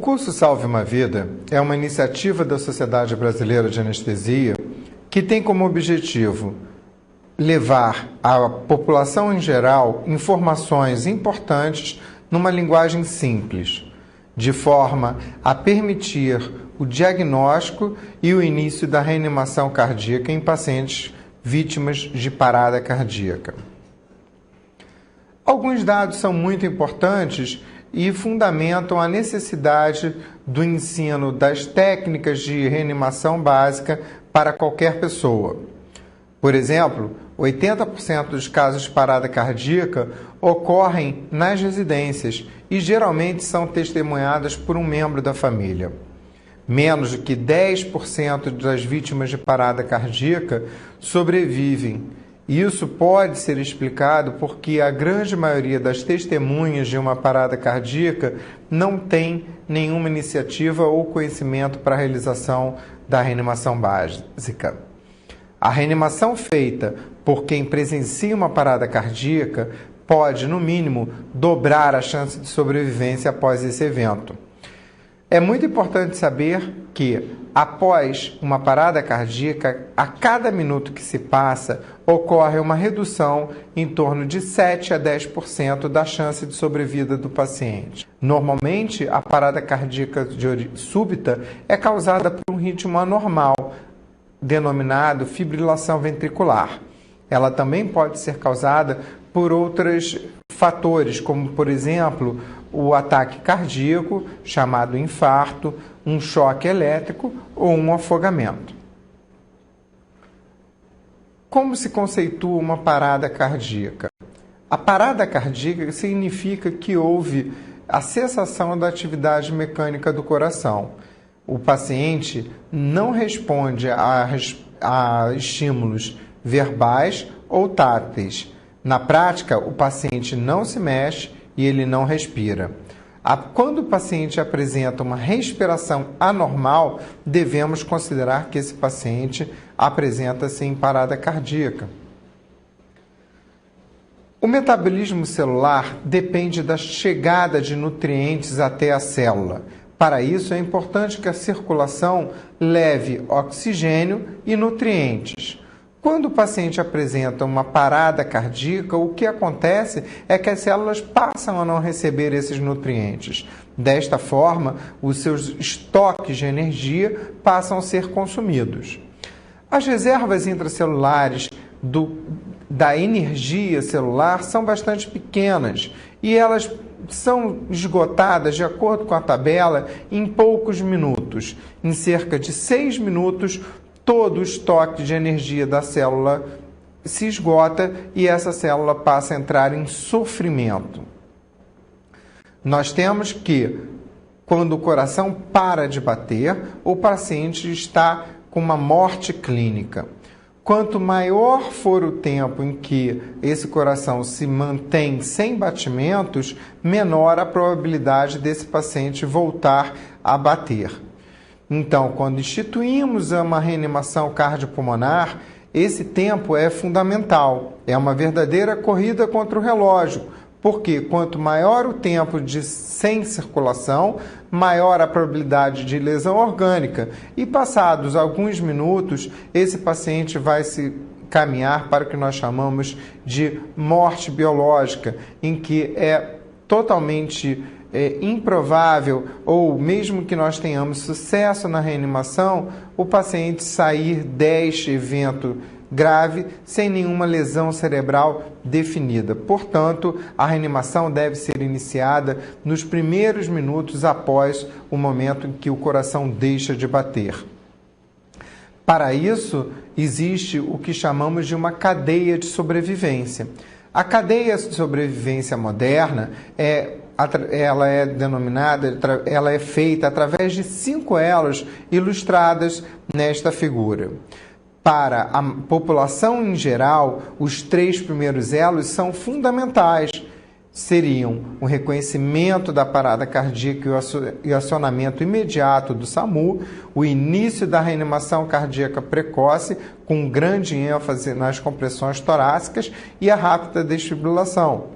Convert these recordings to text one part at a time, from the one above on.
curso Salve uma Vida é uma iniciativa da Sociedade Brasileira de Anestesia que tem como objetivo levar à população em geral informações importantes numa linguagem simples, de forma a permitir o diagnóstico e o início da reanimação cardíaca em pacientes vítimas de parada cardíaca. Alguns dados são muito importantes e fundamentam a necessidade do ensino das técnicas de reanimação básica para qualquer pessoa. Por exemplo, 80% dos casos de parada cardíaca ocorrem nas residências e geralmente são testemunhadas por um membro da família. Menos de que 10% das vítimas de parada cardíaca sobrevivem. Isso pode ser explicado porque a grande maioria das testemunhas de uma parada cardíaca não tem nenhuma iniciativa ou conhecimento para a realização da reanimação básica. A reanimação feita por quem presencia uma parada cardíaca pode, no mínimo, dobrar a chance de sobrevivência após esse evento. É muito importante saber que, após uma parada cardíaca, a cada minuto que se passa, ocorre uma redução em torno de 7 a 10% da chance de sobrevida do paciente. Normalmente, a parada cardíaca súbita é causada por um ritmo anormal, denominado fibrilação ventricular. Ela também pode ser causada por outros fatores, como, por exemplo, o ataque cardíaco, chamado infarto, um choque elétrico ou um afogamento. Como se conceitua uma parada cardíaca? A parada cardíaca significa que houve a cessação da atividade mecânica do coração. O paciente não responde a estímulos verbais ou táteis. Na prática, o paciente não se mexe e ele não respira. Quando o paciente apresenta uma respiração anormal, devemos considerar que esse paciente apresenta-se em parada cardíaca. O metabolismo celular depende da chegada de nutrientes até a célula. Para isso, é importante que a circulação leve oxigênio e nutrientes. Quando o paciente apresenta uma parada cardíaca, o que acontece é que as células passam a não receber esses nutrientes. Desta forma, os seus estoques de energia passam a ser consumidos. As reservas intracelulares da energia celular são bastante pequenas e elas são esgotadas, de acordo com a tabela, em poucos minutos. Em cerca de 6 minutos, todo o estoque de energia da célula se esgota e essa célula passa a entrar em sofrimento. Nós temos que, quando o coração para de bater, o paciente está com uma morte clínica. Quanto maior for o tempo em que esse coração se mantém sem batimentos, menor a probabilidade desse paciente voltar a bater. Então, quando instituímos uma reanimação cardiopulmonar, esse tempo é fundamental. É uma verdadeira corrida contra o relógio, porque quanto maior o tempo sem circulação, maior a probabilidade de lesão orgânica. E passados alguns minutos, esse paciente vai se caminhar para o que nós chamamos de morte biológica, em que é totalmente improvável, ou mesmo que nós tenhamos sucesso na reanimação, o paciente sair deste evento grave sem nenhuma lesão cerebral definida. Portanto, a reanimação deve ser iniciada nos primeiros minutos após o momento em que o coração deixa de bater. Para isso, existe o que chamamos de uma cadeia de sobrevivência. A cadeia de sobrevivência moderna ela é feita através de 5 elos ilustradas nesta figura. Para a população em geral, os 3 primeiros elos são fundamentais. Seriam o reconhecimento da parada cardíaca e o acionamento imediato do SAMU, o início da reanimação cardíaca precoce, com grande ênfase nas compressões torácicas e a rápida desfibrilação.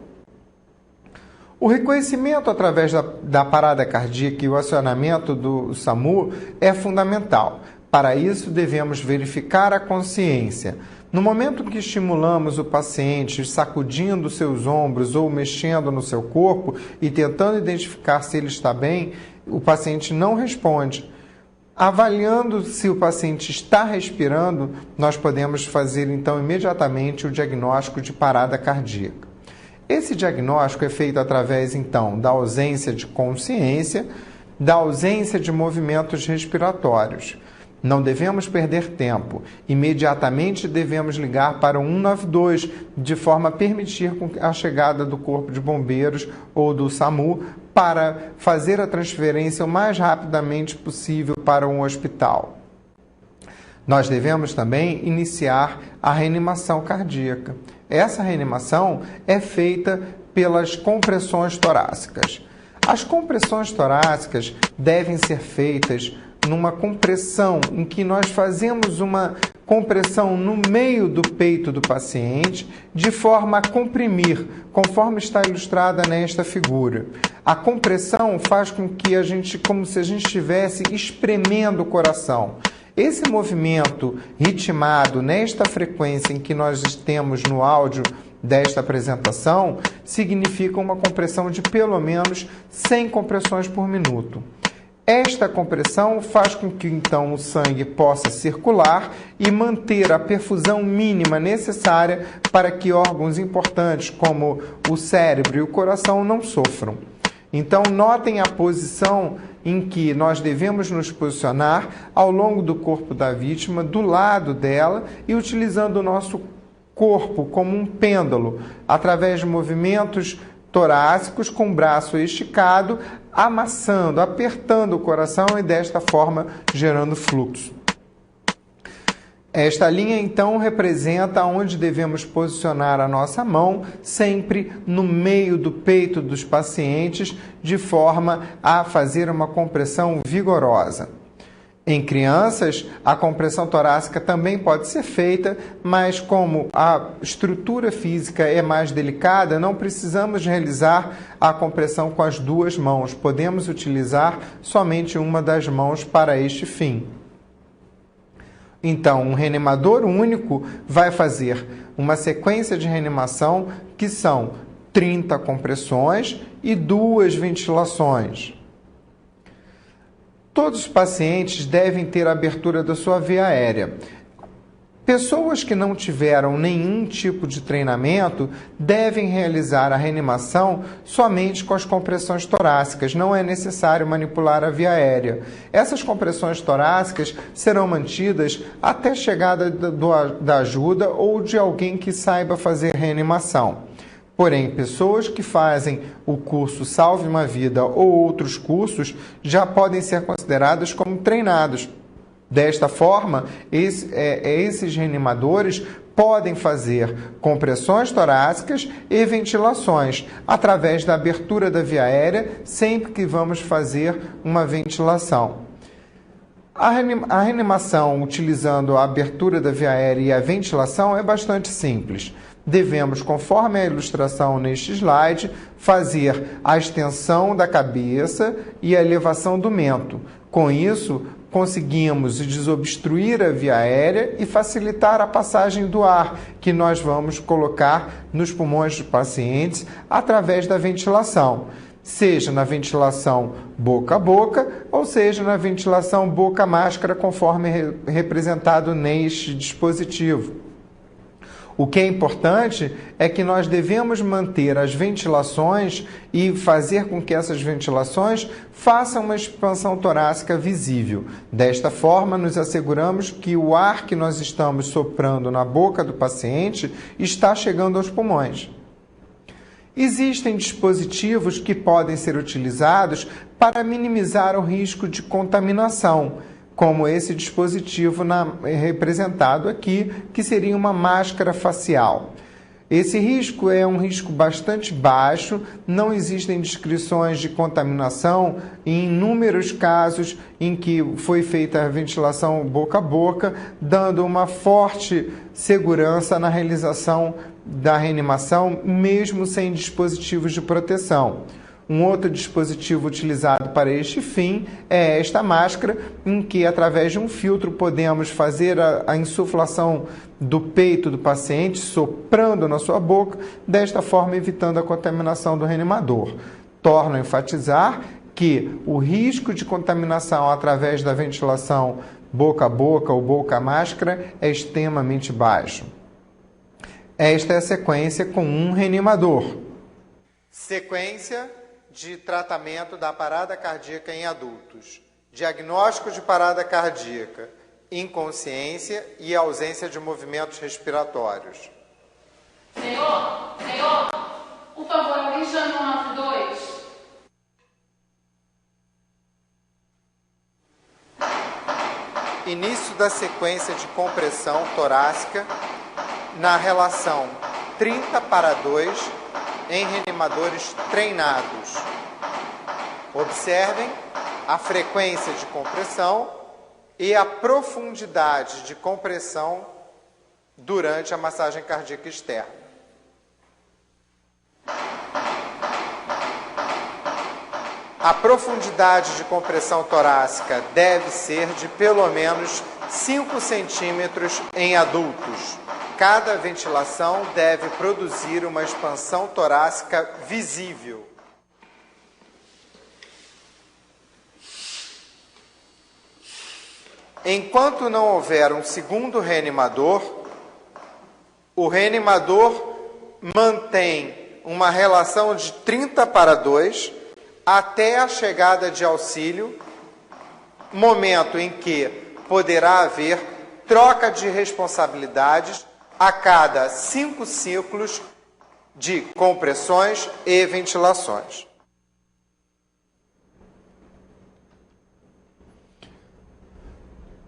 O reconhecimento através da parada cardíaca e o acionamento do SAMU é fundamental. Para isso, devemos verificar a consciência. No momento que estimulamos o paciente sacudindo seus ombros ou mexendo no seu corpo e tentando identificar se ele está bem, o paciente não responde. Avaliando se o paciente está respirando, nós podemos fazer então imediatamente o diagnóstico de parada cardíaca. Esse diagnóstico é feito através então da ausência de consciência, da ausência de movimentos respiratórios. Não devemos perder tempo. Imediatamente devemos ligar para o 192, de forma a permitir a chegada do Corpo de Bombeiros ou do SAMU para fazer a transferência o mais rapidamente possível para um hospital. Nós devemos também iniciar a reanimação cardíaca. Essa reanimação é feita pelas compressões torácicas. As compressões torácicas devem ser feitas numa compressão em que nós fazemos uma compressão no meio do peito do paciente, de forma a comprimir, conforme está ilustrada nesta figura. A compressão faz com que como se a gente estivesse espremendo o coração. Esse movimento ritmado nesta frequência em que nós temos no áudio desta apresentação significa uma compressão de pelo menos 100 compressões por minuto. Esta compressão faz com que então o sangue possa circular e manter a perfusão mínima necessária para que órgãos importantes como o cérebro e o coração não sofram. Então, notem a posição em que nós devemos nos posicionar ao longo do corpo da vítima, do lado dela e utilizando o nosso corpo como um pêndulo, através de movimentos torácicos com o braço esticado, amassando, apertando o coração e desta forma gerando fluxo. Esta linha então representa onde devemos posicionar a nossa mão, sempre no meio do peito dos pacientes, de forma a fazer uma compressão vigorosa. Em crianças, a compressão torácica também pode ser feita, mas como a estrutura física é mais delicada, não precisamos realizar a compressão com as duas mãos. Podemos utilizar somente uma das mãos para este fim. Então, um reanimador único vai fazer uma sequência de reanimação que são 30 compressões e 2 ventilações. Todos os pacientes devem ter abertura da sua via aérea. Pessoas que não tiveram nenhum tipo de treinamento devem realizar a reanimação somente com as compressões torácicas. Não é necessário manipular a via aérea. Essas compressões torácicas serão mantidas até a chegada da ajuda ou de alguém que saiba fazer reanimação. Porém, pessoas que fazem o curso Salve uma Vida ou outros cursos já podem ser consideradas como treinados. Desta forma, esses reanimadores podem fazer compressões torácicas e ventilações através da abertura da via aérea sempre que vamos fazer uma ventilação. A reanimação utilizando a abertura da via aérea e a ventilação é bastante simples. Devemos, conforme a ilustração neste slide, fazer a extensão da cabeça e a elevação do mento. Com isso, conseguimos desobstruir a via aérea e facilitar a passagem do ar que nós vamos colocar nos pulmões dos pacientes através da ventilação, seja na ventilação boca a boca ou seja na ventilação boca-máscara, conforme representado neste dispositivo. O que é importante é que nós devemos manter as ventilações e fazer com que essas ventilações façam uma expansão torácica visível. Desta forma, nos asseguramos que o ar que nós estamos soprando na boca do paciente está chegando aos pulmões. Existem dispositivos que podem ser utilizados para minimizar o risco de contaminação, como esse dispositivo representado aqui, que seria uma máscara facial. Esse risco é um risco bastante baixo, não existem descrições de contaminação em inúmeros casos em que foi feita a ventilação boca a boca, dando uma forte segurança na realização da reanimação, mesmo sem dispositivos de proteção. Um outro dispositivo utilizado para este fim é esta máscara, em que, através de um filtro, podemos fazer a insuflação do peito do paciente, soprando na sua boca, desta forma evitando a contaminação do reanimador. Torno a enfatizar que o risco de contaminação através da ventilação boca a boca ou boca a máscara é extremamente baixo. Esta é a sequência com um reanimador. Sequência de tratamento da parada cardíaca em adultos. Diagnóstico de parada cardíaca, inconsciência e ausência de movimentos respiratórios. Senhor, por favor, alguém chame o 192. Início da sequência de compressão torácica na relação 30:2 em reanimadores treinados. Observem a frequência de compressão e a profundidade de compressão durante a massagem cardíaca externa. A profundidade de compressão torácica deve ser de pelo menos 5 centímetros em adultos. Cada ventilação deve produzir uma expansão torácica visível. Enquanto não houver um segundo reanimador, o reanimador mantém uma relação de 30:2 até a chegada de auxílio, momento em que poderá haver troca de responsabilidades a cada 5 ciclos de compressões e ventilações.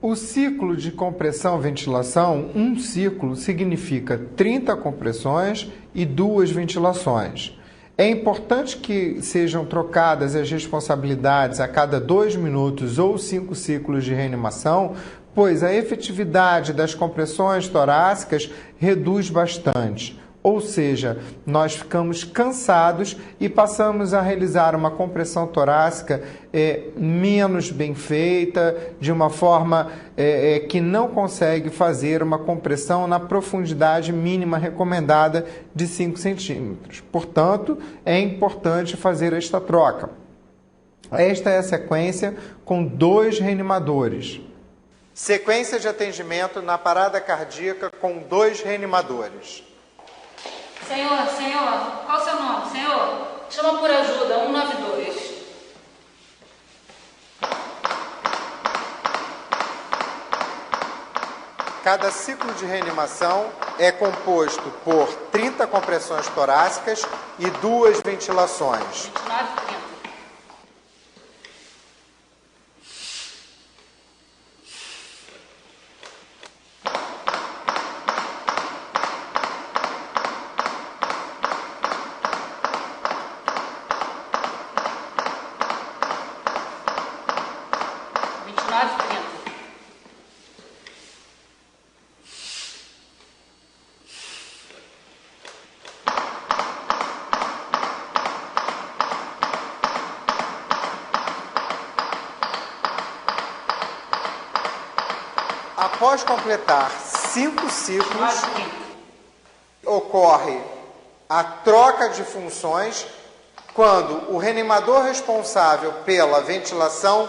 O ciclo de compressão-ventilação, um ciclo significa 30 compressões e 2 ventilações. É importante que sejam trocadas as responsabilidades a cada 2 minutos ou 5 ciclos de reanimação, pois a efetividade das compressões torácicas reduz bastante. Ou seja, nós ficamos cansados e passamos a realizar uma compressão torácica menos bem feita, de uma forma que não consegue fazer uma compressão na profundidade mínima recomendada de 5 centímetros. Portanto, é importante fazer esta troca. Esta é a sequência com 2 reanimadores. Sequência de atendimento na parada cardíaca com 2 reanimadores. Senhor, qual o seu nome, senhor? Chama por ajuda, 192. Cada ciclo de reanimação é composto por 30 compressões torácicas e 2 ventilações. 29:30. Após completar 5 ciclos, ocorre a troca de funções quando o reanimador responsável pela ventilação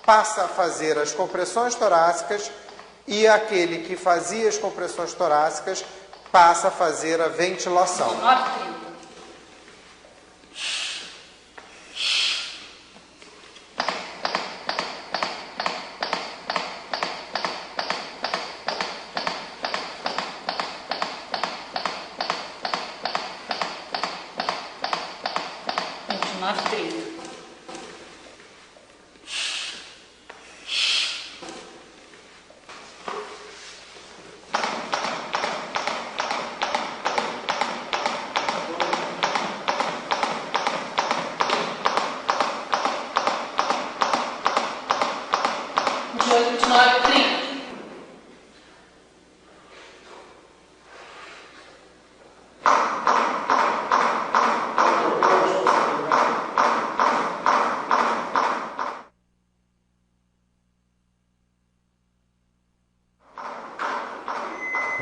passa a fazer as compressões torácicas e aquele que fazia as compressões torácicas passa a fazer a ventilação. 29:30.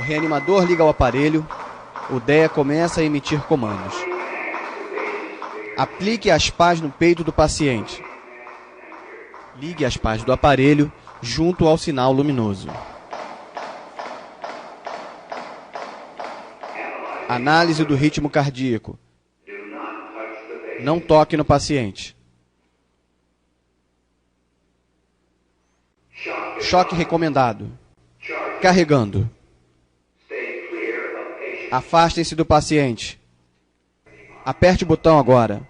reanimador liga o aparelho. O DEA começa a emitir comandos. Aplique as pás no peito do paciente. Ligue as pás do aparelho junto ao sinal luminoso. Análise do ritmo cardíaco. Não toque no paciente. Choque recomendado. Carregando. Afastem-se do paciente. Aperte o botão agora.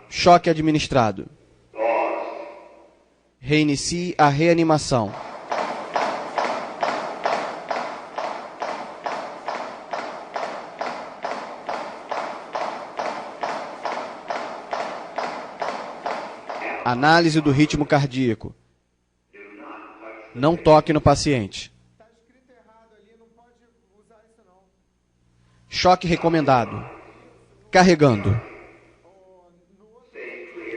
Choque administrado. Reinicie a reanimação. Análise do ritmo cardíaco. Não toque no paciente. Choque recomendado. Carregando.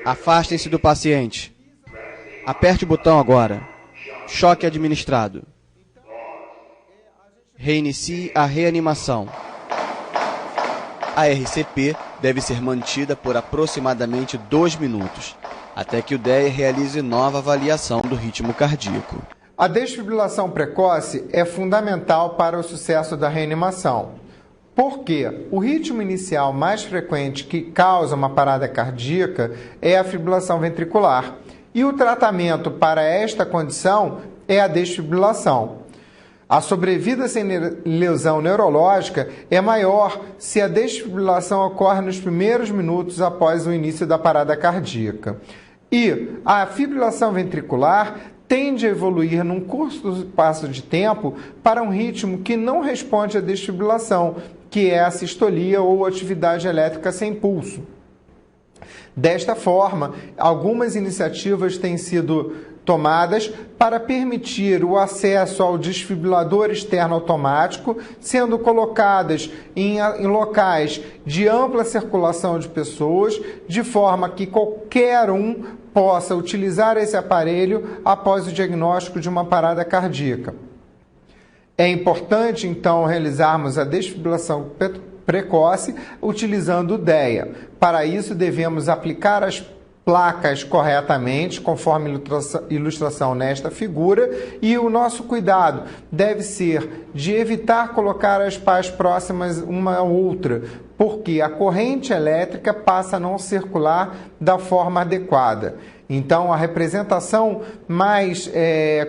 Afastem-se do paciente. Aperte o botão agora. Choque administrado. Reinicie a reanimação. A RCP deve ser mantida por aproximadamente 2 minutos, até que o DEA realize nova avaliação do ritmo cardíaco. A desfibrilação precoce é fundamental para o sucesso da reanimação, porque o ritmo inicial mais frequente que causa uma parada cardíaca é a fibrilação ventricular, e o tratamento para esta condição é a desfibrilação. A sobrevida sem lesão neurológica é maior se a desfibrilação ocorre nos primeiros minutos após o início da parada cardíaca. E a fibrilação ventricular tende a evoluir num curto espaço de tempo para um ritmo que não responde à desfibrilação, que é a sistolia ou atividade elétrica sem pulso. Desta forma, algumas iniciativas têm sido tomadas para permitir o acesso ao desfibrilador externo automático, sendo colocadas em locais de ampla circulação de pessoas, de forma que qualquer um possa utilizar esse aparelho após o diagnóstico de uma parada cardíaca. É importante, então, realizarmos a desfibrilação precoce utilizando o DEA. Para isso, devemos aplicar as placas corretamente, conforme a ilustração nesta figura, e o nosso cuidado deve ser de evitar colocar as pás próximas uma à outra, porque a corrente elétrica passa a não circular da forma adequada. Então, a representação mais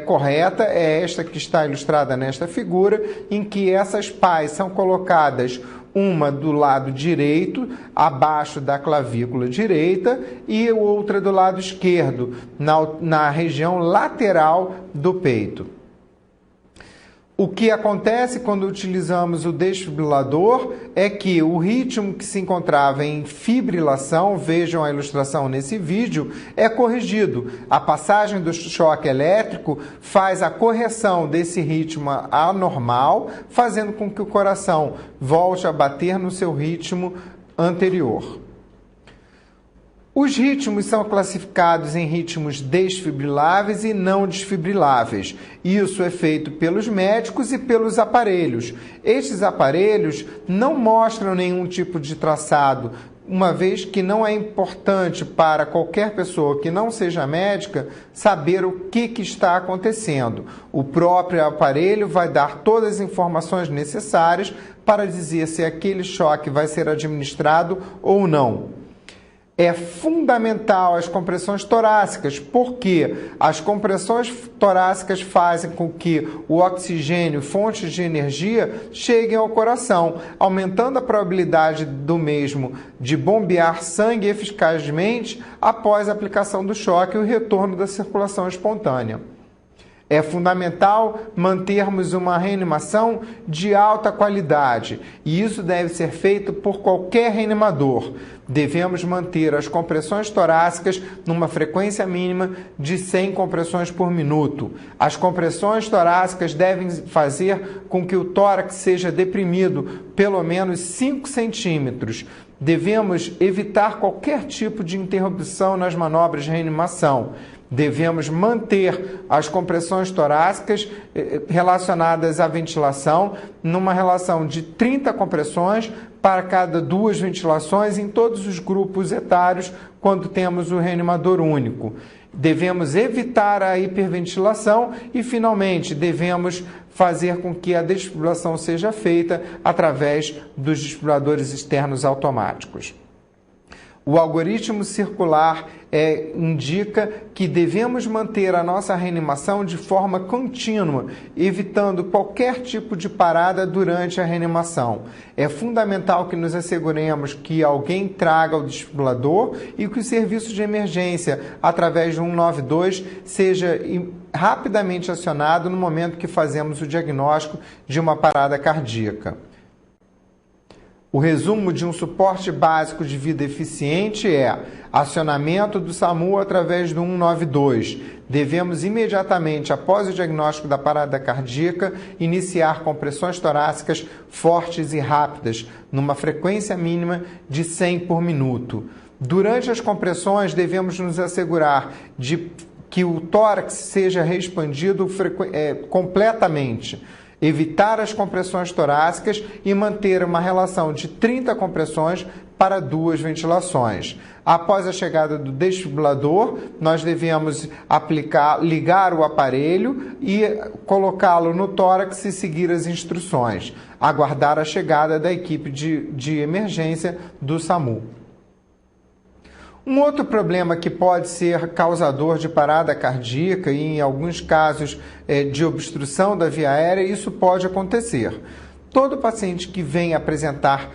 correta é esta que está ilustrada nesta figura, em que essas pás são colocadas uma do lado direito, abaixo da clavícula direita, e outra do lado esquerdo, na região lateral do peito. O que acontece quando utilizamos o desfibrilador é que o ritmo que se encontrava em fibrilação, vejam a ilustração nesse vídeo, é corrigido. A passagem do choque elétrico faz a correção desse ritmo anormal, fazendo com que o coração volte a bater no seu ritmo anterior. Os ritmos são classificados em ritmos desfibriláveis e não desfibriláveis. Isso é feito pelos médicos e pelos aparelhos. Estes aparelhos não mostram nenhum tipo de traçado, uma vez que não é importante para qualquer pessoa que não seja médica saber o que está acontecendo. O próprio aparelho vai dar todas as informações necessárias para dizer se aquele choque vai ser administrado ou não. É fundamental as compressões torácicas, porque as compressões torácicas fazem com que o oxigênio, fontes de energia, cheguem ao coração, aumentando a probabilidade do mesmo de bombear sangue eficazmente após a aplicação do choque e o retorno da circulação espontânea. É fundamental mantermos uma reanimação de alta qualidade, e isso deve ser feito por qualquer reanimador. Devemos manter as compressões torácicas numa frequência mínima de 100 compressões por minuto. As compressões torácicas devem fazer com que o tórax seja deprimido pelo menos 5 centímetros. Devemos evitar qualquer tipo de interrupção nas manobras de reanimação. Devemos manter as compressões torácicas relacionadas à ventilação numa relação de 30 compressões para cada 2 ventilações em todos os grupos etários quando temos o reanimador único. Devemos evitar a hiperventilação e, finalmente, devemos fazer com que a desfibrilação seja feita através dos desfibriladores externos automáticos. O algoritmo circular indica que devemos manter a nossa reanimação de forma contínua, evitando qualquer tipo de parada durante a reanimação. É fundamental que nos asseguremos que alguém traga o desfibrilador e que o serviço de emergência, através do 192, seja rapidamente acionado no momento que fazemos o diagnóstico de uma parada cardíaca. O resumo de um suporte básico de vida eficiente é acionamento do SAMU através do 192. Devemos imediatamente, após o diagnóstico da parada cardíaca, iniciar compressões torácicas fortes e rápidas, numa frequência mínima de 100 por minuto. Durante as compressões, devemos nos assegurar de que o tórax seja reexpandido completamente. Evitar as compressões torácicas e manter uma relação de 30 compressões para 2 ventilações. Após a chegada do desfibrilador, nós devemos ligar o aparelho e colocá-lo no tórax e seguir as instruções. Aguardar a chegada da equipe de emergência do SAMU. Um outro problema que pode ser causador de parada cardíaca e, em alguns casos, de obstrução da via aérea, isso pode acontecer. Todo paciente que vem apresentar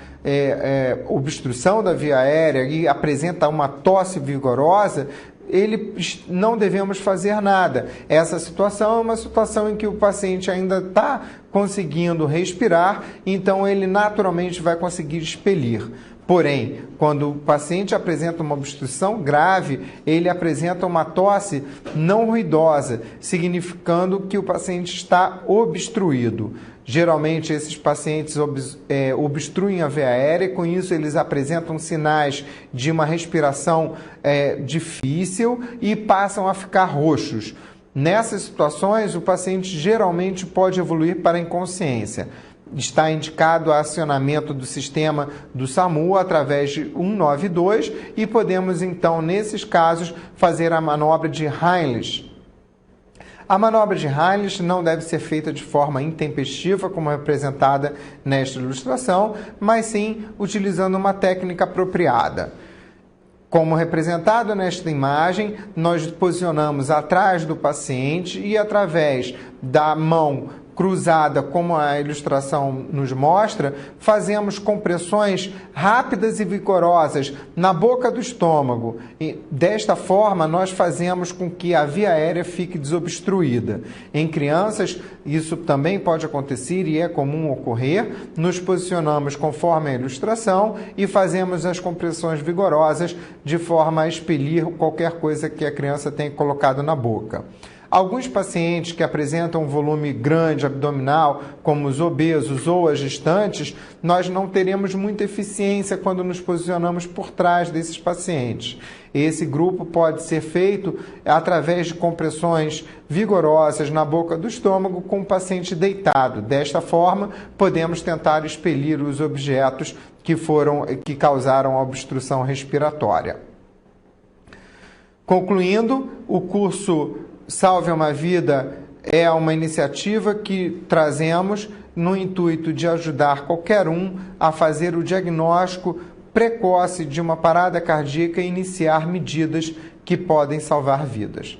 obstrução da via aérea e apresenta uma tosse vigorosa, não devemos fazer nada. Essa situação é uma situação em que o paciente ainda está conseguindo respirar, então ele naturalmente vai conseguir expelir. Porém, quando o paciente apresenta uma obstrução grave, ele apresenta uma tosse não ruidosa, significando que o paciente está obstruído. Geralmente, esses pacientes obstruem a via aérea e, com isso, eles apresentam sinais de uma respiração difícil e passam a ficar roxos. Nessas situações, o paciente geralmente pode evoluir para a inconsciência. Está indicado o acionamento do sistema do SAMU através de 192 e podemos, então, nesses casos, fazer a manobra de Heimlich. A manobra de Heimlich não deve ser feita de forma intempestiva, como representada nesta ilustração, mas sim utilizando uma técnica apropriada. Como representado nesta imagem, nós posicionamos atrás do paciente e, através da mão cruzada, como a ilustração nos mostra, fazemos compressões rápidas e vigorosas na boca do estômago. E, desta forma, nós fazemos com que a via aérea fique desobstruída. Em crianças, isso também pode acontecer e é comum ocorrer. Nos posicionamos conforme a ilustração e fazemos as compressões vigorosas de forma a expelir qualquer coisa que a criança tenha colocado na boca. Alguns pacientes que apresentam um volume grande abdominal, como os obesos ou as gestantes, nós não teremos muita eficiência quando nos posicionamos por trás desses pacientes. Esse grupo pode ser feito através de compressões vigorosas na boca do estômago com o paciente deitado. Desta forma, podemos tentar expelir os objetos que causaram a obstrução respiratória. Concluindo, o curso Salve uma Vida é uma iniciativa que trazemos no intuito de ajudar qualquer um a fazer o diagnóstico precoce de uma parada cardíaca e iniciar medidas que podem salvar vidas.